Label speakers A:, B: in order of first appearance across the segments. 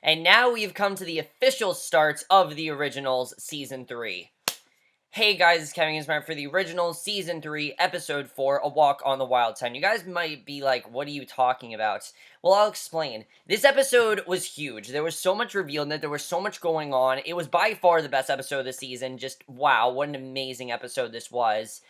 A: And now we've come to the official start of the Originals Season 3. Hey guys, it's Kevin Smart for the Originals Season 3, Episode 4, A Walk on the Wild Side. You guys might be like, what are you talking about? Well, I'll explain. This episode was huge. There was so much revealed in it. There was so much going on. It was by far the best episode of the season. Just, wow, what an amazing episode this was.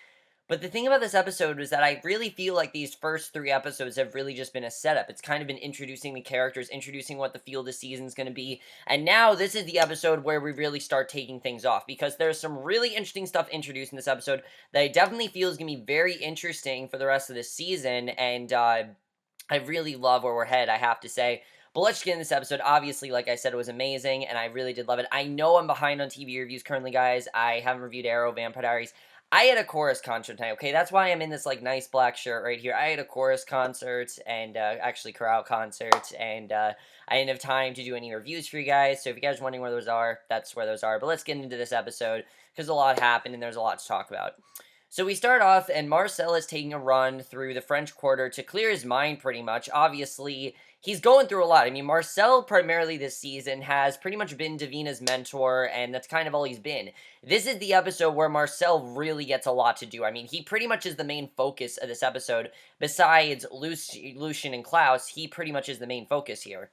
A: But the thing about this episode was that I really feel like these first three episodes have really just been a setup. It's kind of been introducing the characters, introducing what the feel of the season's going to be, and now this is the episode where we really start taking things off, because there's some really interesting stuff introduced in this episode that I definitely feel is going to be very interesting for the rest of the season, and I really love where we're headed, I have to say. But let's get in this episode. Obviously, like I said, it was amazing, and I really did love it. I know I'm behind on TV reviews currently, guys. I haven't reviewed Arrow, Vampire Diaries. I had a chorus concert tonight, okay? That's why I'm in this, like, nice black shirt right here. I had a chorus concert, and, actually, chorale concert, and, I didn't have time to do any reviews for you guys, so if you guys are wondering where those are, that's where those are. But let's get into this episode, because a lot happened, and there's a lot to talk about. So we start off, and Marcel is taking a run through the French Quarter to clear his mind, pretty much. Obviously, he's going through a lot. I mean, Marcel, primarily this season, has pretty much been Davina's mentor, and that's kind of all he's been. This is the episode where Marcel really gets a lot to do. I mean, he pretty much is the main focus of this episode. Besides Lucien and Klaus, he pretty much is the main focus here.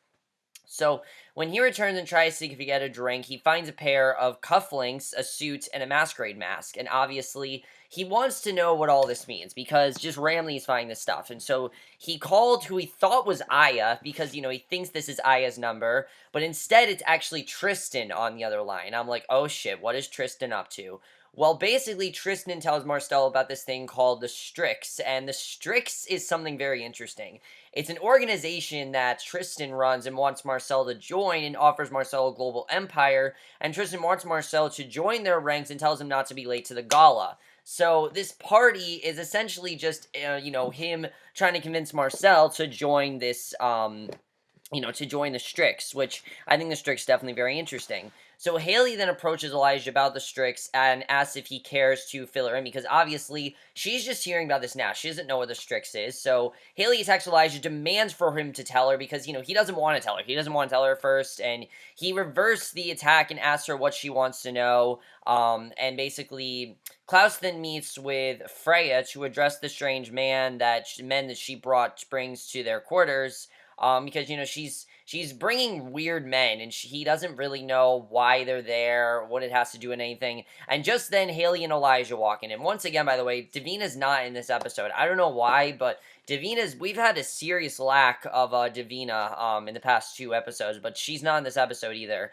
A: So, when he returns and tries to get a drink, he finds a pair of cufflinks, a suit, and a masquerade mask. And obviously, he wants to know what all this means, because just randomly he's finding this stuff. And so, he called who he thought was Aya, because, he thinks this is Aya's number, but instead it's actually Tristan on the other line. I'm like, oh shit, what is Tristan up to? Well, basically, Tristan tells Marcel about this thing called the Strix, and the Strix is something very interesting. It's an organization that Tristan runs and wants Marcel to join, and offers Marcel a global empire, and Tristan wants Marcel to join their ranks and tells him not to be late to the gala. So this party is essentially just, him trying to convince Marcel to join this, to join the Strix, which I think the Strix is definitely very interesting. So Hayley then approaches Elijah about the Strix and asks if he cares to fill her in, because obviously she's just hearing about this now. She doesn't know what the Strix is. So Hayley attacks Elijah, demands for him to tell her, because, he doesn't want to tell her. He doesn't want to tell her first, and he reversed the attack and asks her what she wants to know. And basically, Klaus then meets with Freya to address the strange men that she brings to their quarters. Because she's bringing weird men, and he doesn't really know why they're there, what it has to do with anything. And just then, Hayley and Elijah walk in. And once again, by the way, Davina's not in this episode. I don't know why, but we've had a serious lack of Davina in the past two episodes, but she's not in this episode either.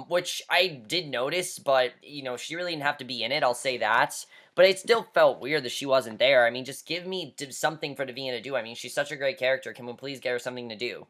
A: Which I did notice, but she really didn't have to be in it. I'll say that. But it still felt weird that she wasn't there. I mean, just give me something for Davina to do. I mean, she's such a great character. Can we please get her something to do?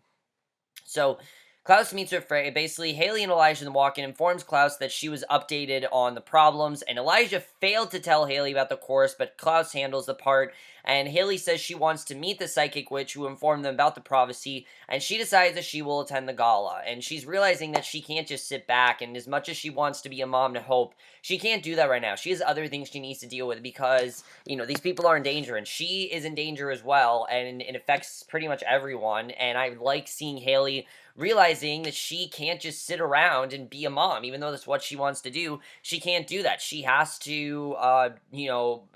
A: So, Klaus meets with Freya. Basically, Hayley and Elijah then walk in, informs Klaus that she was updated on the problems, and Elijah failed to tell Hayley about the chorus, but Klaus handles the part, and Hayley says she wants to meet the psychic witch who informed them about the prophecy, and she decides that she will attend the gala, and she's realizing that she can't just sit back, and as much as she wants to be a mom to Hope, she can't do that right now. She has other things she needs to deal with, because, these people are in danger, and she is in danger as well, and it affects pretty much everyone, and I like seeing Hayley realizing that she can't just sit around and be a mom, even though that's what she wants to do. She can't do that. She has to,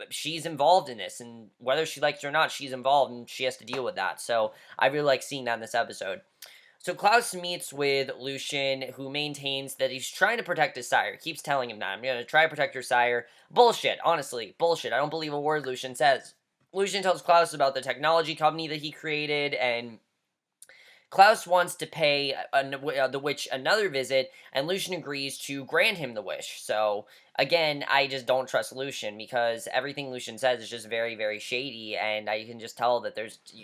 A: she's involved in this, and whether she likes it or not, she's involved, and she has to deal with that. So I really like seeing that in this episode. So Klaus meets with Lucien, who maintains that he's trying to protect his sire. Keeps telling him that, I'm going to try to protect your sire. Bullshit, honestly, bullshit. I don't believe a word Lucien says. Lucien tells Klaus about the technology company that he created, and Klaus wants to pay the witch another visit, and Lucien agrees to grant him the wish. So, again, I just don't trust Lucien, because everything Lucien says is just very, very shady, and I can just tell that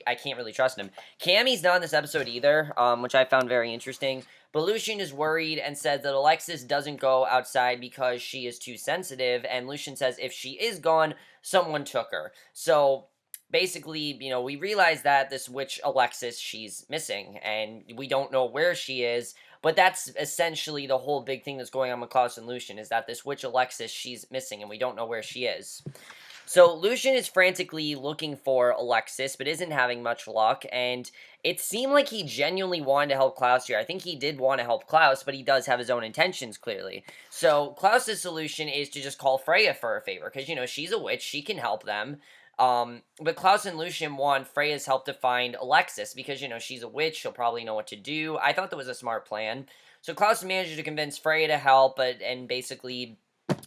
A: I can't really trust him. Cammie's not in this episode either, which I found very interesting, but Lucien is worried and says that Alexis doesn't go outside because she is too sensitive, and Lucien says if she is gone, someone took her. So basically, we realize that this witch Alexis, she's missing, and we don't know where she is, but that's essentially the whole big thing that's going on with Klaus and Lucien, is that this witch Alexis, she's missing, and we don't know where she is. So Lucien is frantically looking for Alexis, but isn't having much luck, and it seemed like he genuinely wanted to help Klaus here. I think he did want to help Klaus, but he does have his own intentions, clearly. So Klaus's solution is to just call Freya for a favor, because, she's a witch, she can help them. But Klaus and Lucien want Freya's help to find Alexis, because, she's a witch, she'll probably know what to do. I thought that was a smart plan. So Klaus manages to convince Freya to help, and basically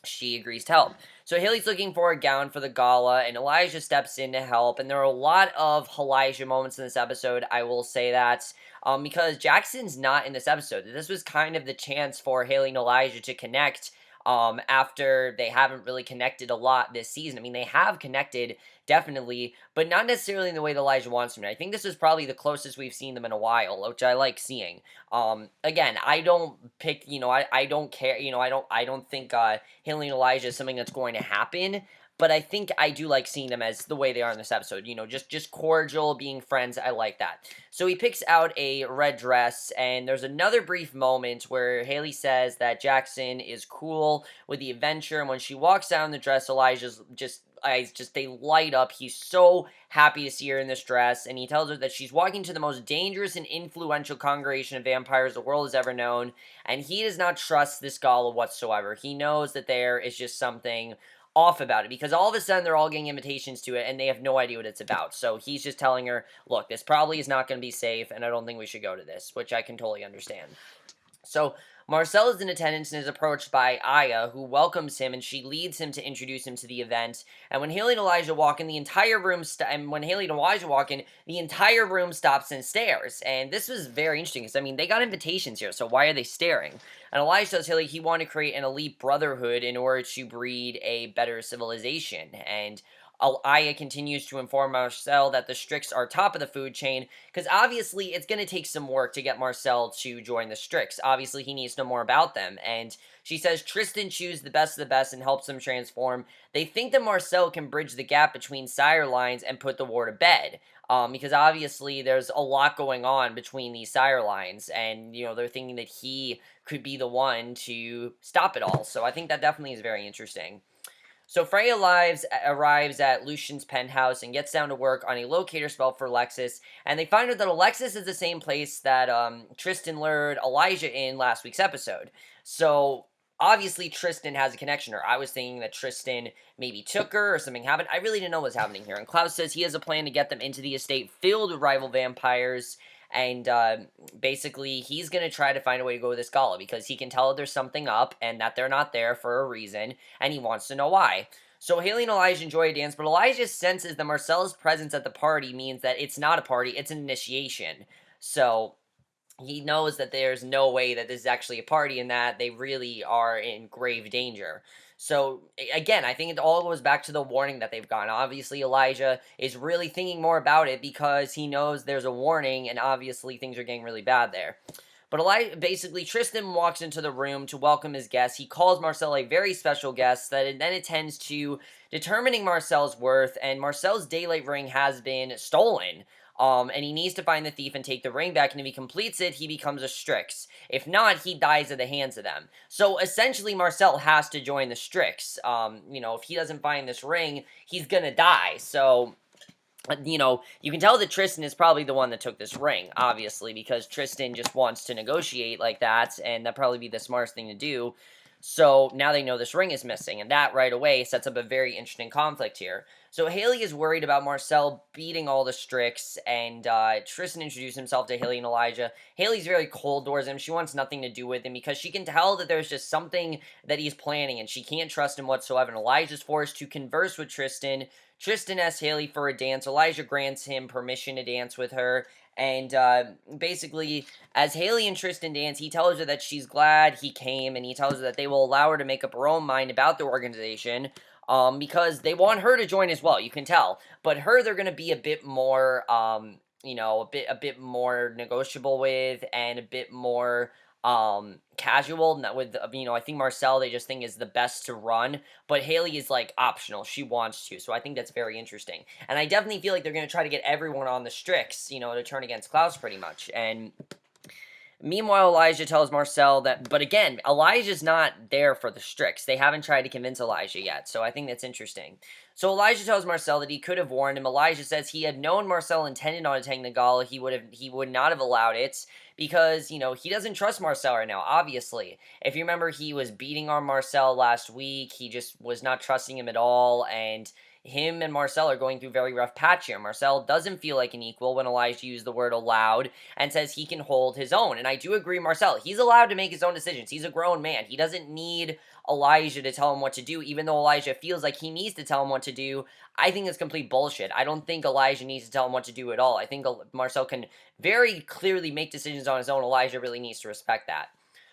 A: she agrees to help. So Hayley's looking for a gown for the gala, and Elijah steps in to help. And there are a lot of Elijah moments in this episode, I will say that, because Jackson's not in this episode. This was kind of the chance for Hayley and Elijah to connect, after they haven't really connected a lot this season. I mean, they have connected, definitely, but not necessarily in the way that Elijah wants them to. I think this is probably the closest we've seen them in a while, which I like seeing. Again, I don't pick, I don't care, I don't think, Hayley and Elijah is something that's going to happen, but I think I do like seeing them as the way they are in this episode, just cordial, being friends. I like that. So he picks out a red dress, and there's another brief moment where Hayley says that Jackson is cool with the adventure, and when she walks down the dress, Elijah's eyes they light up. He's so happy to see her in this dress, and he tells her that she's walking to the most dangerous and influential congregation of vampires the world has ever known, and he does not trust this Gala whatsoever. He knows that there is just something off about it, because all of a sudden they're all getting invitations to it, and they have no idea what it's about. So he's just telling her, look, this probably is not going to be safe, and I don't think we should go to this, which I can totally understand. So Marcel is in attendance and is approached by Aya, who welcomes him, and she leads him to introduce him to the event. And when Hayley and Elijah walk in, the entire room stops and stares. And this was very interesting, because, I mean, they got invitations here, so why are they staring? And Elijah tells Hayley he wanted to create an elite brotherhood in order to breed a better civilization. And Aya continues to inform Marcel that the Strix are top of the food chain, because obviously it's going to take some work to get Marcel to join the Strix. Obviously, he needs to know more about them, and she says Tristan chooses the best of the best and helps them transform. They think that Marcel can bridge the gap between sire lines and put the war to bed, because obviously there's a lot going on between these sire lines, and, they're thinking that he could be the one to stop it all. So I think that definitely is very interesting. So Freya arrives at Lucien's penthouse and gets down to work on a locator spell for Alexis, and they find out that Alexis is the same place that Tristan lured Elijah in last week's episode. So obviously Tristan has a connection to her. I was thinking that Tristan maybe took her or something happened. I really didn't know what was happening here. And Klaus says he has a plan to get them into the estate filled with rival vampires, and basically he's going to try to find a way to go with this Gala, because he can tell that there's something up and that they're not there for a reason, and he wants to know why. So Hayley and Elijah enjoy a dance, but Elijah senses that Marcel's presence at the party means that it's not a party, it's an initiation. So he knows that there's no way that this is actually a party, and that they really are in grave danger. So, again, I think it all goes back to the warning that they've gotten. Obviously, Elijah is really thinking more about it, because he knows there's a warning, and obviously things are getting really bad there. But basically, Tristan walks into the room to welcome his guest. He calls Marcel a very special guest that then attends to determining Marcel's worth, and Marcel's daylight ring has been stolen. And he needs to find the thief and take the ring back, and if he completes it, he becomes a Strix. If not, he dies at the hands of them. So, essentially, Marcel has to join the Strix. If he doesn't find this ring, he's gonna die. So, you can tell that Tristan is probably the one that took this ring, obviously, because Tristan just wants to negotiate like that, and that'd probably be the smartest thing to do. So now they know this ring is missing, and that right away sets up a very interesting conflict here. So Hayley is worried about Marcel beating all the Strix, and Tristan introduced himself to Hayley and Elijah. Hayley's very cold towards him. She wants nothing to do with him, because she can tell that there's just something that he's planning, and she can't trust him whatsoever. And Elijah's forced to converse with Tristan. Tristan asks Hayley for a dance. Elijah grants him permission to dance with her. And basically, as Hayley and Tristan dance, he tells her that she's glad he came, and he tells her that they will allow her to make up her own mind about the organization, because they want her to join as well, you can tell. But her, they're going to be a bit more, a bit more negotiable with, and a bit more casual. Not with, I think Marcel, they just think is the best to run, but Hayley is like optional. She wants to, so I think that's very interesting. And I definitely feel like they're going to try to get everyone on the Strix, to turn against Klaus pretty much. And Meanwhile, Elijah tells Marcel that, but again, Elijah's not there for the Strix. They haven't tried to convince Elijah yet, so I think that's interesting. So Elijah tells Marcel that he could have warned him. Elijah says he had known Marcel intended on attacking the Gala. He would not have allowed it because, he doesn't trust Marcel right now, obviously. If you remember, he was beating on Marcel last week. He just was not trusting him at all, and him and Marcel are going through a very rough patch here. Marcel doesn't feel like an equal when Elijah used the word aloud and says he can hold his own. And I do agree, Marcel, he's allowed to make his own decisions. He's a grown man. He doesn't need Elijah to tell him what to do, even though Elijah feels like he needs to tell him what to do. I think it's complete bullshit. I don't think Elijah needs to tell him what to do at all. I think Marcel can very clearly make decisions on his own. Elijah really needs to respect that.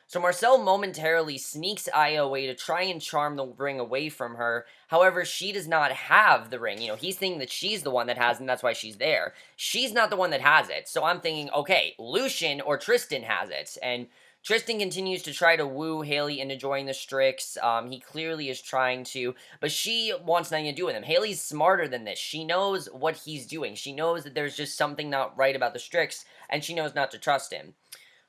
A: So Marcel momentarily sneaks Aya away to try and charm the ring away from her. However, she does not have the ring. He's thinking that she's the one that has it, and that's why she's there. She's not the one that has it. So I'm thinking, okay, Lucien or Tristan has it. And Tristan continues to try to woo Hayley into joining the Strix. He clearly is trying to, but she wants nothing to do with him. Hayley's smarter than this. She knows what he's doing. She knows that there's just something not right about the Strix, and she knows not to trust him.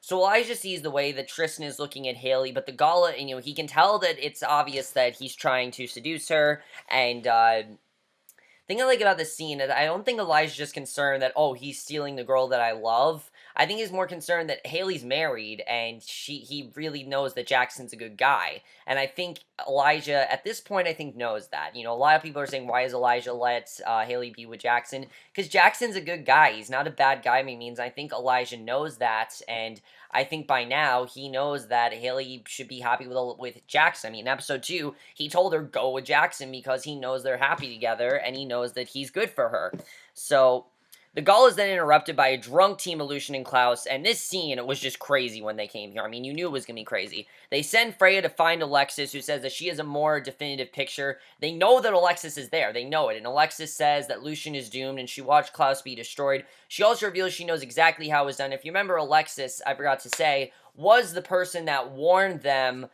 A: So Elijah sees the way that Tristan is looking at Hayley, but the Gala, he can tell that it's obvious that he's trying to seduce her, and, thing I like about this scene is I don't think Elijah's just concerned that, oh, he's stealing the girl that I love. I think he's more concerned that Hayley's married, and he really knows that Jackson's a good guy. And I think Elijah, at this point, I think knows that. A lot of people are saying, why is Elijah let Hayley be with Jackson? Because Jackson's a good guy. He's not a bad guy by any means. I think Elijah knows that, and I think by now he knows that Hayley should be happy with Jackson. I mean, in episode 2, he told her go with Jackson because he knows they're happy together and he knows that he's good for her. So the Gala is then interrupted by a drunk team of Lucien and Klaus, and this scene, it was just crazy when they came here. I mean, you knew it was going to be crazy. They send Freya to find Alexis, who says that she has a more definitive picture. They know that Alexis is there. They know it. And Alexis says that Lucien is doomed, and she watched Klaus be destroyed. She also reveals she knows exactly how it was done. If you remember, Alexis, I forgot to say, was the person that warned them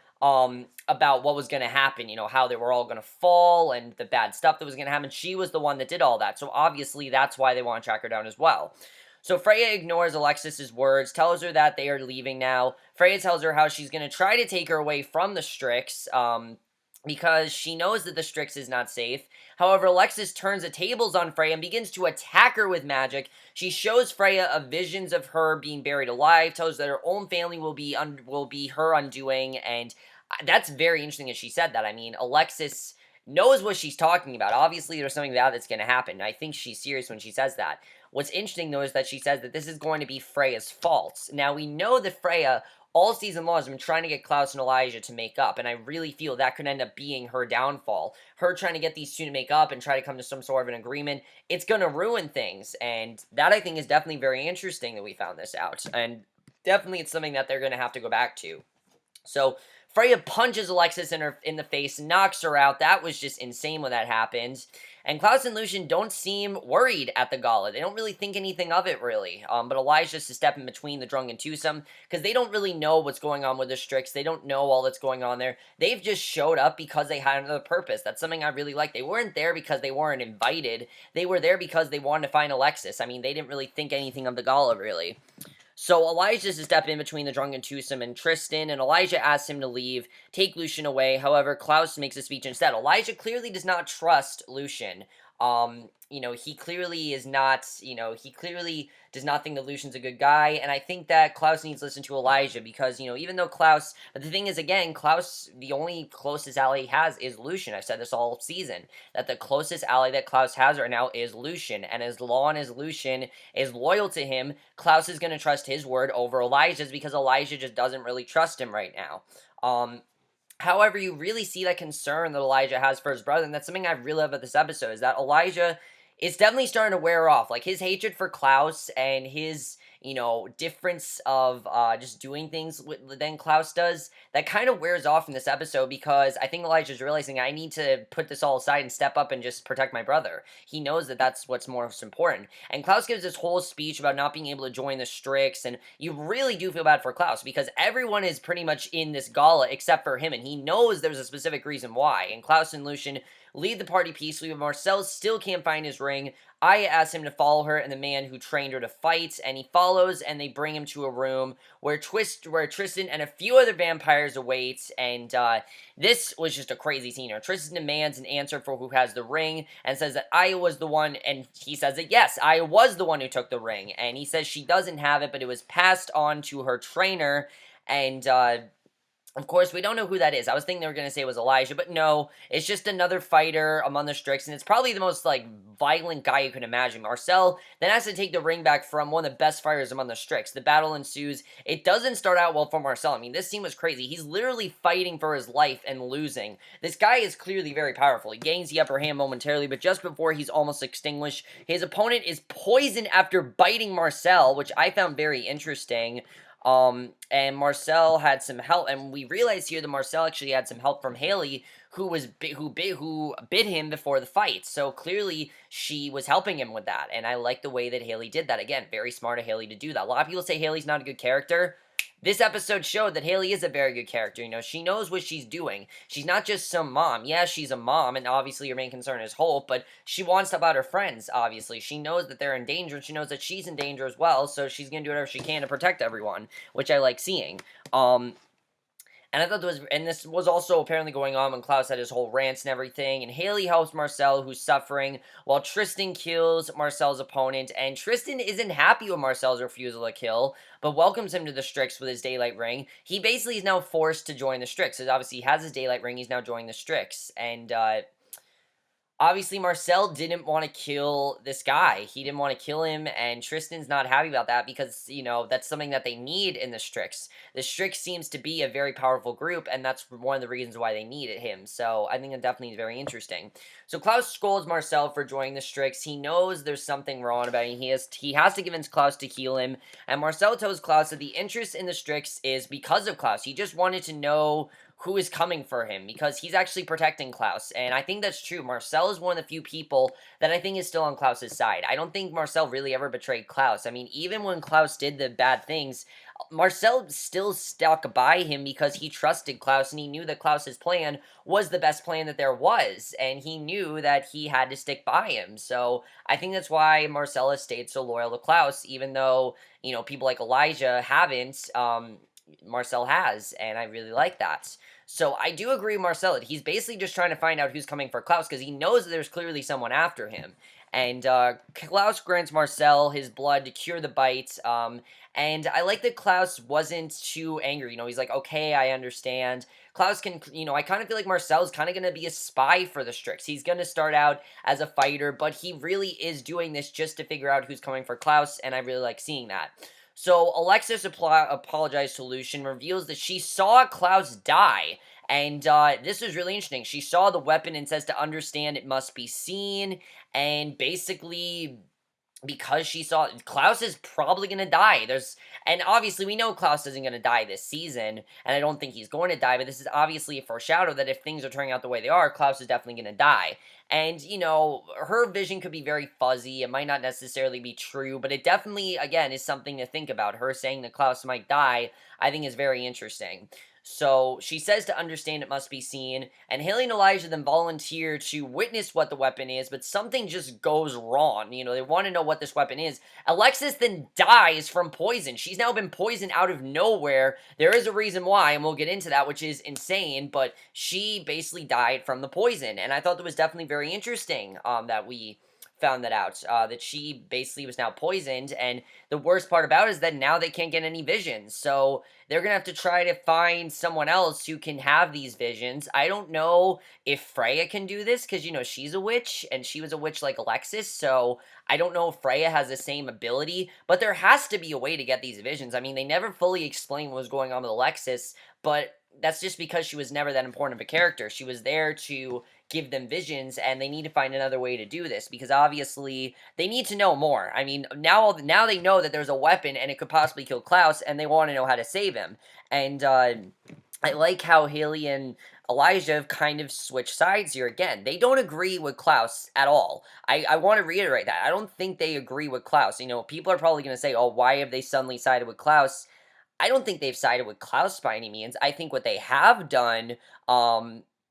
A: about what was going to happen, how they were all going to fall and the bad stuff that was going to happen. She was the one that did all that, so obviously that's why they want to track her down as well. So Freya ignores Alexis's words, tells her that they are leaving now. Freya tells her how she's going to try to take her away from the Strix, because she knows that the Strix is not safe. However, Alexis turns the tables on Freya and begins to attack her with magic. She shows Freya visions of her being buried alive, tells her that her own family will be her undoing, and that's very interesting that she said that. I mean, Alexis knows what she's talking about. Obviously, there's something bad that's going to happen. I think she's serious when she says that. What's interesting, though, is that she says that this is going to be Freya's fault. Now, we know that Freya, all season long, has been trying to get Klaus and Elijah to make up, and I really feel that could end up being her downfall. Her trying to get these two to make up and try to come to some sort of an agreement, it's going to ruin things, and that, I think, is definitely very interesting that we found this out, and definitely it's something that they're going to have to go back to. So Freya punches Alexis in the face, knocks her out. That was just insane when that happened. And Klaus and Lucien don't seem worried at the Gala. They don't really think anything of it, really. But Elijah's to step in between the drunken twosome, because they don't really know what's going on with the Strix. They don't know all that's going on there. They've just showed up because they had another purpose. That's something I really like. They weren't there because they weren't invited. They were there because they wanted to find Alexis. I mean, they didn't really think anything of the Gala, really. So Elijah's to step in between the drunken twosome and Tristan, and Elijah asks him to leave, take Lucien away. However, Klaus makes a speech instead. Elijah clearly does not trust Lucien. He clearly is not, he clearly does not think that Lucien's a good guy, and I think that Klaus needs to listen to Elijah, because, even though Klaus, but the thing is, again, Klaus, the only closest ally he has is Lucien. I've said this all season, that the closest ally that Klaus has right now is Lucien, and as long as Lucien is loyal to him, Klaus is going to trust his word over Elijah's, because Elijah just doesn't really trust him right now. However, you really see that concern that Elijah has for his brother, and that's something I really love about this episode, is that Elijah is definitely starting to wear off. Like, his hatred for Klaus and his, difference of just doing things than Klaus does, that kind of wears off in this episode, because I think Elijah's realizing, I need to put this all aside and step up and just protect my brother. He knows that that's what's most important. And Klaus gives this whole speech about not being able to join the Strix, and you really do feel bad for Klaus, because everyone is pretty much in this Gala except for him, and he knows there's a specific reason why. And Klaus and Lucien leave the party peacefully, but Marcel still can't find his ring. Aya asks him to follow her and the man who trained her to fight, and he follows, and they bring him to a room where Tristan and a few other vampires await, and this was just a crazy scene. Tristan demands an answer for who has the ring, and says that Aya was the one, and he says that yes, Aya was the one who took the ring, and he says she doesn't have it, but it was passed on to her trainer, and of course, we don't know who that is. I was thinking they were going to say it was Elijah, but no. It's just another fighter among the Strix, and it's probably the most, like, violent guy you can imagine. Marcel then has to take the ring back from one of the best fighters among the Strix. The battle ensues. It doesn't start out well for Marcel. I mean, this scene was crazy. He's literally fighting for his life and losing. This guy is clearly very powerful. He gains the upper hand momentarily, but just before he's almost extinguished, his opponent is poisoned after biting Marcel, which I found very interesting. And Marcel had some help, and we realize here that Marcel actually had some help from Hayley, who bit him before the fight. So clearly she was helping him with that, and I like the way that Hayley did that. Again, very smart of Hayley to do that. A lot of people say Hayley's not a good character. This episode showed that Hayley is a very good character. You know, she knows what she's doing. She's not just some mom. Yeah, she's a mom, and obviously her main concern is Hope, but she wants to help out her friends, obviously. She knows that they're in danger, and she knows that she's in danger as well, so she's going to do whatever she can to protect everyone, which I like seeing. And I thought this was also apparently going on when Klaus had his whole rants and everything, and Hayley helps Marcel, who's suffering, while Tristan kills Marcel's opponent, and Tristan isn't happy with Marcel's refusal to kill, but welcomes him to the Strix with his daylight ring. He basically is now forced to join the Strix, because obviously he has his daylight ring, he's now joining the Strix, and, obviously, Marcel didn't want to kill this guy. He didn't want to kill him, and Tristan's not happy about that because, you know, that's something that they need in the Strix. The Strix seems to be a very powerful group, and that's one of the reasons why they needed him. So I think that definitely is very interesting. So Klaus scolds Marcel for joining the Strix. He knows there's something wrong about him. He has to convince Klaus to heal him, and Marcel tells Klaus that the interest in the Strix is because of Klaus. He just wanted to know who is coming for him, because he's actually protecting Klaus, and I think that's true. Marcel is one of the few people that I think is still on Klaus's side. I don't think Marcel really ever betrayed Klaus. I mean, even when Klaus did the bad things, Marcel still stuck by him because he trusted Klaus, and he knew that Klaus's plan was the best plan that there was, and he knew that he had to stick by him. So I think that's why Marcel has stayed so loyal to Klaus, even though, you know, people like Elijah haven't. Marcel has, and I really like that. So I do agree with Marcel that he's basically just trying to find out who's coming for Klaus, because he knows that there's clearly someone after him. And Klaus grants Marcel his blood to cure the bite, and I like that Klaus wasn't too angry. You know, he's like, okay, I understand. Klaus can, you know, I kind of feel like Marcel's kind of going to be a spy for the Strix. He's going to start out as a fighter, but he really is doing this just to figure out who's coming for Klaus, and I really like seeing that. So Alexis apologized to Lucien, reveals that she saw Klaus die, and this was really interesting. She saw the weapon and says to understand it must be seen, and basically, because she saw Klaus is probably going to die. And obviously we know Klaus isn't going to die this season, and I don't think he's going to die, but this is obviously a foreshadow that if things are turning out the way they are, Klaus is definitely going to die. And, you know, her vision could be very fuzzy. It might not necessarily be true, but it definitely, again, is something to think about. Her saying that Klaus might die, I think is very interesting. So she says to understand it must be seen, and Hayley and Elijah then volunteer to witness what the weapon is, but something just goes wrong. You know, they want to know what this weapon is. Alexis then dies from poison. She's now been poisoned out of nowhere. There is a reason why, and we'll get into that, which is insane, but she basically died from the poison, and I thought that was definitely very interesting that we found that out, that she basically was now poisoned, and the worst part about it is that now they can't get any visions, so they're gonna have to try to find someone else who can have these visions. I don't know if Freya can do this, because, you know, she's a witch, and she was a witch like Alexis, so I don't know if Freya has the same ability, but there has to be a way to get these visions. I mean, they never fully explain what was going on with Alexis, but that's just because she was never that important of a character. She was there to give them visions, and they need to find another way to do this, because obviously they need to know more. I mean, now they know that there's a weapon and it could possibly kill Klaus, and they want to know how to save him. And I like how Hayley and Elijah have kind of switched sides here again. They don't agree with Klaus at all. I want to reiterate that. I don't think they agree with Klaus. You know, people are probably going to say, oh, why have they suddenly sided with Klaus? I don't think they've sided with Klaus by any means. I think what they have done,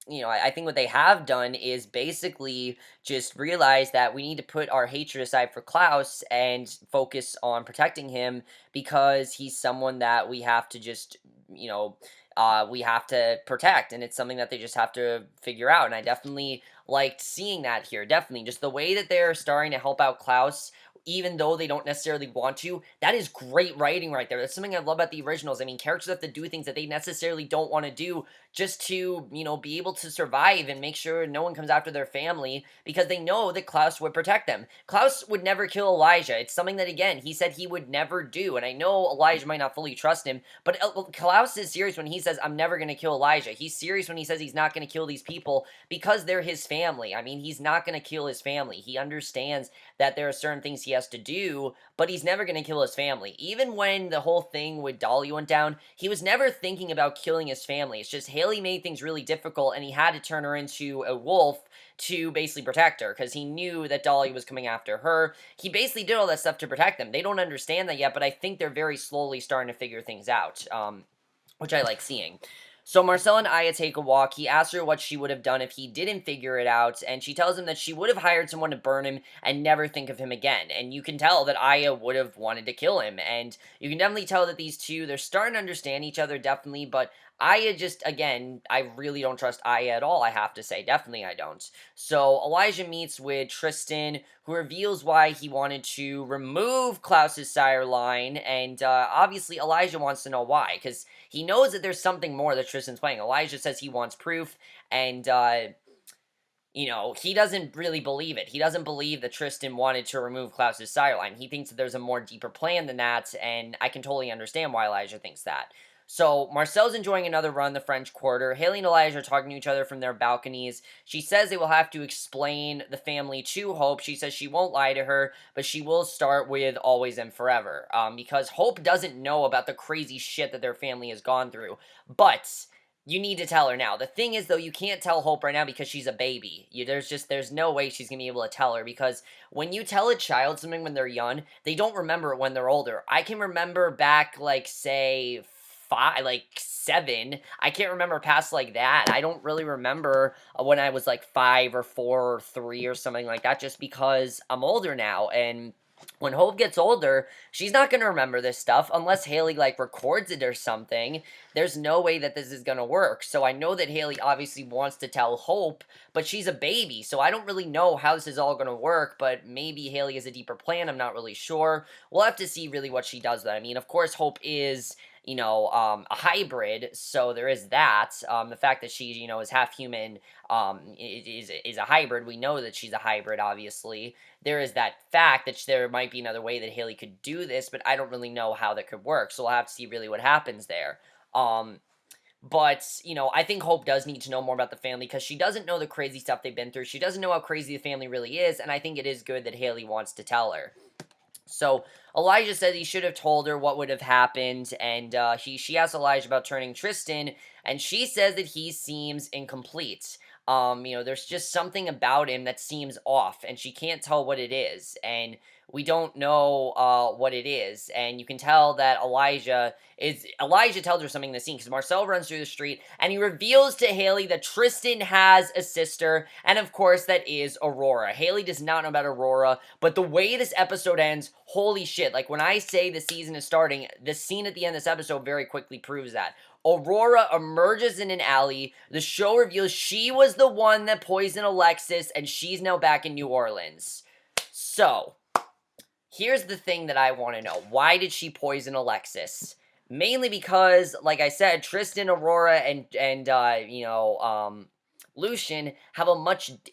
A: I think what they have done is basically just realize that we need to put our hatred aside for Klaus and focus on protecting him because he's someone that we have to just, you know, we have to protect, and it's something that they just have to figure out. And I definitely liked seeing that here. Definitely, just the way that they're starting to help out Klaus, even though they don't necessarily want to. That is great writing right there. That's something I love about the originals. I mean, characters have to do things that they necessarily don't want to do just to, be able to survive and make sure no one comes after their family because they know that Klaus would protect them. Klaus would never kill Elijah. It's something that, again, he said he would never do. And I know Elijah might not fully trust him, but Klaus is serious when he says, I'm never going to kill Elijah. He's serious when he says he's not going to kill these people because they're his family. I mean, he's not going to kill his family. He understands that there are certain things he has to do, but he's never going to kill his family. Even when the whole thing with Dolly went down, he was never thinking about killing his family. It's just Hayley made things really difficult, and he had to turn her into a wolf to basically protect her, because he knew that Dolly was coming after her. He basically did all that stuff to protect them. They don't understand that yet, but I think they're very slowly starting to figure things out, which I like seeing. So Marcel and Aya take a walk. He asks her what she would have done if he didn't figure it out, and she tells him that she would have hired someone to burn him and never think of him again. And you can tell that Aya would have wanted to kill him, and you can definitely tell that these two, they're starting to understand each other, definitely, but Aya just, again, I really don't trust Aya at all, I have to say. Definitely I don't. So Elijah meets with Tristan, who reveals why he wanted to remove Klaus's sire line, and obviously Elijah wants to know why, because he knows that there's something more that Tristan's playing. Elijah says he wants proof, and, he doesn't really believe it. He doesn't believe that Tristan wanted to remove Klaus's sire line. He thinks that there's a more deeper plan than that, and I can totally understand why Elijah thinks that. So, Marcel's enjoying another run the French Quarter. Hayley and Elijah are talking to each other from their balconies. She says they will have to explain the family to Hope. She says she won't lie to her, but she will start with Always and Forever. Because Hope doesn't know about the crazy shit that their family has gone through. But you need to tell her now. The thing is, though, you can't tell Hope right now because she's a baby. There's no way she's going to be able to tell her, because when you tell a child something when they're young, they don't remember it when they're older. I can remember back, like, say, 7. I can't remember past like that. I don't really remember when I was like 5 or 4 or 3 or something like that, just because I'm older now. And when Hope gets older, she's not going to remember this stuff unless Hayley, like, records it or something. There's no way that this is going to work. So I know that Hayley obviously wants to tell Hope, but she's a baby, so I don't really know how this is all going to work, but maybe Hayley has a deeper plan. I'm not really sure. We'll have to see really what she does with that. I mean, of course, Hope is a hybrid, so there is that. The fact that she, is half human, is a hybrid. We know that she's a hybrid, obviously. There is that fact that there might be another way that Hayley could do this, but I don't really know how that could work, so we'll have to see really what happens there. But, I think Hope does need to know more about the family, because she doesn't know the crazy stuff they've been through. She doesn't know how crazy the family really is, and I think it is good that Hayley wants to tell her. So, Elijah said he should have told her what would have happened, and she asked Elijah about turning Tristan, and she says that he seems incomplete. There's just something about him that seems off, and she can't tell what it is, and we don't know what it is, and you can tell that Elijah tells her something in the scene, because Marcel runs through the street, and he reveals to Hayley that Tristan has a sister, and of course that is Aurora. Hayley does not know about Aurora, but the way this episode ends, holy shit, like when I say the season is starting, the scene at the end of this episode very quickly proves that. Aurora emerges in an alley. The show reveals she was the one that poisoned Alexis, and she's now back in New Orleans. So, here's the thing that I want to know. Why did she poison Alexis? Mainly because, like I said, Tristan, Aurora, and Lucien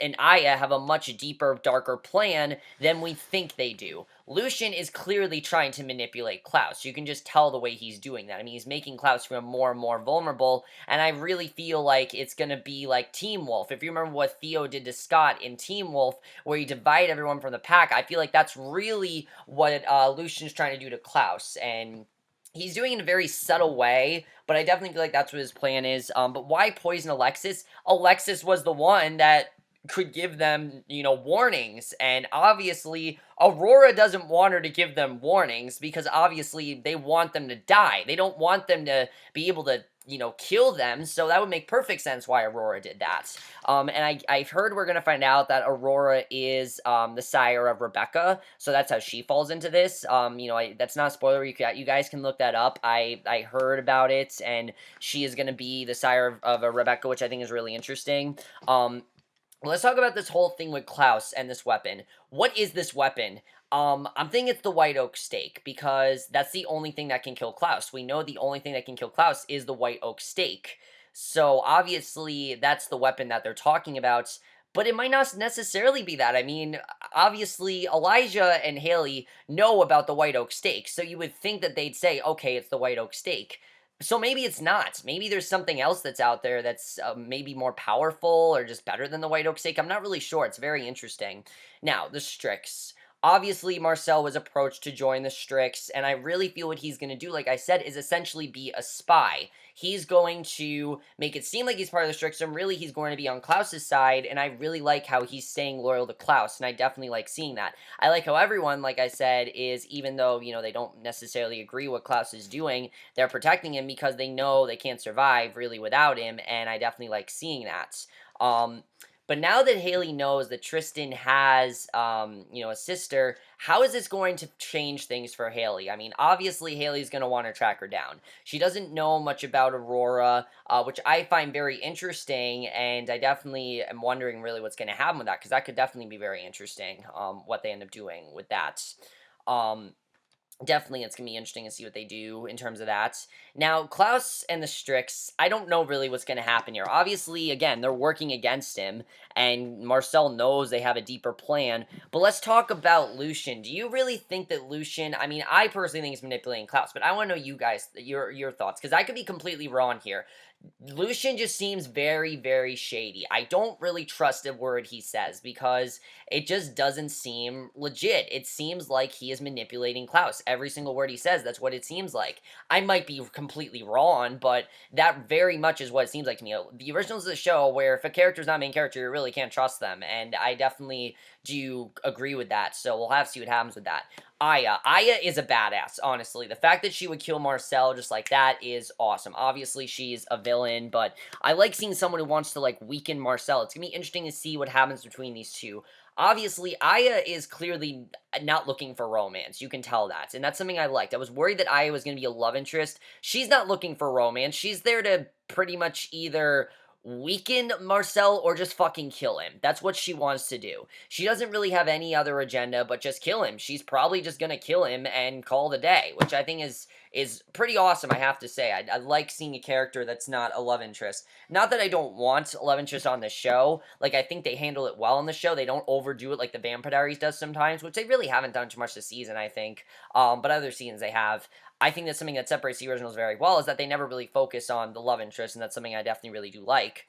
A: and Aya have a much deeper, darker plan than we think they do. Lucien is clearly trying to manipulate Klaus. You can just tell the way he's doing that. I mean, he's making Klaus feel more and more vulnerable, and I really feel like it's gonna be like Team Wolf. If you remember what Theo did to Scott in Team Wolf, where he divided everyone from the pack, I feel like that's really what Lucien's trying to do to Klaus, and he's doing it in a very subtle way, but I definitely feel like that's what his plan is. But why poison Alexis? Alexis was the one that could give them, warnings. And obviously, Aurora doesn't want her to give them warnings because obviously they want them to die. They don't want them to be able to, kill them. So that would make perfect sense why Aurora did that. And I've heard we're going to find out that Aurora is the sire of Rebecca. So that's how she falls into this. That's not a spoiler. You guys can look that up. I heard about it, and she is going to be the sire of Rebecca, which I think is really interesting. Let's talk about this whole thing with Klaus and this weapon. What is this weapon? I'm thinking it's the white oak stake because that's the only thing that can kill Klaus. We know the only thing that can kill Klaus is the white oak stake. So obviously that's the weapon that they're talking about, but it might not necessarily be that. I mean, obviously Elijah and Hayley know about the white oak stake, so you would think that they'd say, okay, it's the white oak stake. So maybe it's not. Maybe there's something else that's out there that's maybe more powerful or just better than the white oak stake. I'm not really sure. It's very interesting. Now, the Strix. Obviously, Marcel was approached to join the Strix, and I really feel what he's going to do, like I said, is essentially be a spy. He's going to make it seem like he's part of the Strix, and really he's going to be on Klaus's side, and I really like how he's staying loyal to Klaus, and I definitely like seeing that. I like how everyone, like I said, is, even though, they don't necessarily agree what Klaus is doing, they're protecting him because they know they can't survive, really, without him, and I definitely like seeing that. But now that Hayley knows that Tristan has, a sister, how is this going to change things for Hayley? I mean, obviously, Hayley's going to want to track her down. She doesn't know much about Aurora, which I find very interesting, and I definitely am wondering really what's going to happen with that, because that could definitely be very interesting, what they end up doing with that. Definitely, it's going to be interesting to see what they do in terms of that. Now, Klaus and the Strix, I don't know really what's going to happen here. Obviously, again, they're working against him, and Marcel knows they have a deeper plan. But let's talk about Lucien. Do you really think that Lucien, I mean, I personally think he's manipulating Klaus, but I want to know you guys, your thoughts, because I could be completely wrong here. Lucien just seems very, very shady. I don't really trust a word he says because it just doesn't seem legit. It seems like he is manipulating Klaus. Every single word he says, that's what it seems like. I might be completely wrong, but that very much is what it seems like to me. The originals of the show, where if a character's not a main character, you really can't trust them, and I definitely do agree with that, so we'll have to see what happens with that. Aya. Aya is a badass, honestly. The fact that she would kill Marcel just like that is awesome. Obviously, she's a villain, but I like seeing someone who wants to, like, weaken Marcel. It's gonna be interesting to see what happens between these two. Obviously, Aya is clearly not looking for romance. You can tell that, and that's something I liked. I was worried that Aya was gonna be a love interest. She's not looking for romance. She's there to pretty much either weaken Marcel or just fucking kill him. That's what she wants to do. She doesn't really have any other agenda but just kill him. She's probably just gonna kill him and call the day, which I think is pretty awesome, I have to say. I like seeing a character that's not a love interest. Not that I don't want a love interest on the show. Like, I think they handle it well on the show. They don't overdo it like the Vampire Diaries does sometimes, which they really haven't done too much this season, I think. But other seasons they have. I think that's something that separates the originals very well, is that they never really focus on the love interest, and that's something I definitely really do like.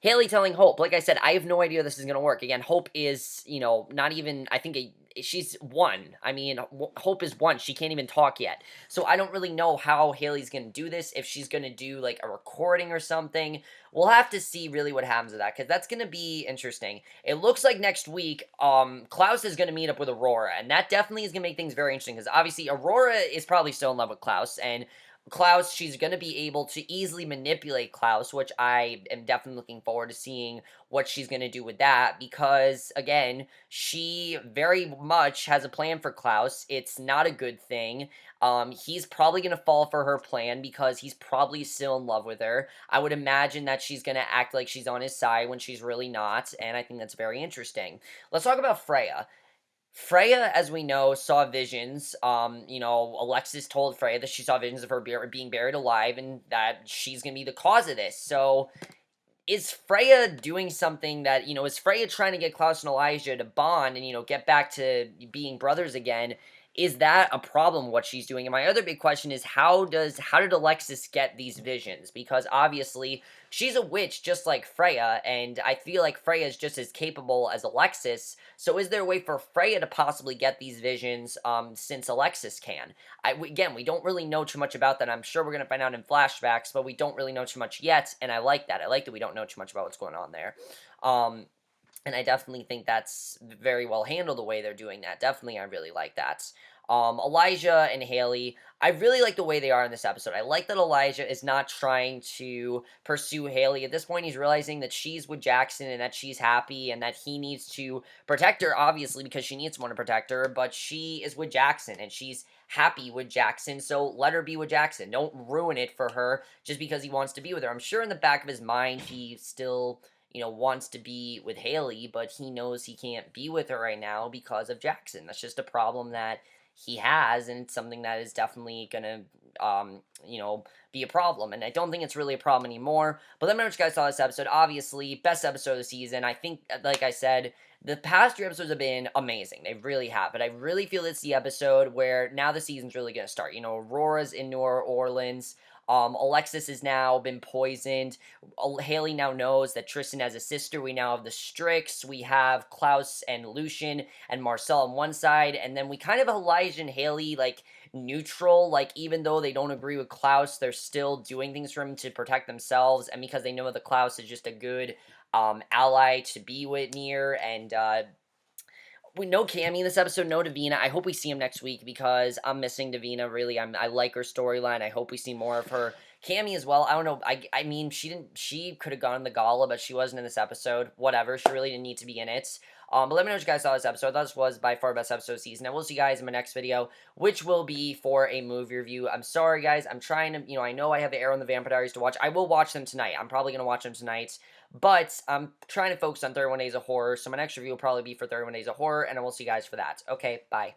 A: Hayley telling Hope, like I said, I have no idea this is going to work. Again, Hope is, not even, I think she's one. I mean, Hope is one. She can't even talk yet. So I don't really know how Hayley's going to do this, if she's going to do, like, a recording or something. We'll have to see really what happens with that, because that's going to be interesting. It looks like next week, Klaus is going to meet up with Aurora, and that definitely is going to make things very interesting, because obviously Aurora is probably still in love with Klaus, and Klaus, she's going to be able to easily manipulate Klaus, which I am definitely looking forward to seeing what she's going to do with that, because, again, she very much has a plan for Klaus. It's not a good thing. He's probably going to fall for her plan because he's probably still in love with her. I would imagine that she's going to act like she's on his side when she's really not, and I think that's very interesting. Let's talk about Freya. Freya, as we know, saw visions. Alexis told Freya that she saw visions of her being buried alive and that she's going to be the cause of this. So, is Freya doing something that, is Freya trying to get Klaus and Elijah to bond and, get back to being brothers again? Is that a problem, what she's doing? And my other big question is, how did Alexis get these visions? Because obviously, she's a witch just like Freya, and I feel like Freya is just as capable as Alexis. So is there a way for Freya to possibly get these visions, since Alexis can? Again, we don't really know too much about that. I'm sure we're going to find out in flashbacks, but we don't really know too much yet, and I like that. I like that we don't know too much about what's going on there. And I definitely think that's very well handled the way they're doing that. Definitely, I really like that. Elijah and Hayley, I really like the way they are in this episode. I like that Elijah is not trying to pursue Hayley. At this point, he's realizing that she's with Jackson and that she's happy and that he needs to protect her, obviously, because she needs someone to protect her, but she is with Jackson and she's happy with Jackson, so let her be with Jackson. Don't ruin it for her just because he wants to be with her. I'm sure in the back of his mind, he still wants to be with Hayley, but he knows he can't be with her right now because of Jackson. That's just a problem that he has, and it's something that is definitely gonna, be a problem. And I don't think it's really a problem anymore. But let me know what you guys saw this episode. Obviously, best episode of the season. I think, like I said, the past 3 episodes have been amazing. They really have. But I really feel it's the episode where now the season's really gonna start. Aurora's in New Orleans. Alexis has now been poisoned. Hayley now knows that Tristan has a sister. We now have the Strix. We have Klaus and Lucien and Marcel on one side. And then we kind of have Elijah and Hayley, like, neutral. Like, even though they don't agree with Klaus, they're still doing things for him to protect themselves. And because they know that Klaus is just a good ally to be with near. And we know Cammy in this episode, no Davina. I hope we see him next week because I'm missing Davina. Really, I like her storyline. I hope we see more of her. Cammy as well. I don't know. I mean, she could have gone in the Gala, but she wasn't in this episode. Whatever. She really didn't need to be in it. But let me know what you guys saw this episode. This was by far best episode of the season. And we'll see you guys in my next video, which will be for a movie review. I'm sorry, guys. I'm trying to, I know I have Arrow and the Vampire Diaries to watch. I will watch them tonight. I'm probably going to watch them tonight. But I'm trying to focus on 31 Days of Horror, so my next review will probably be for 31 Days of Horror, and I will see you guys for that. Okay, bye.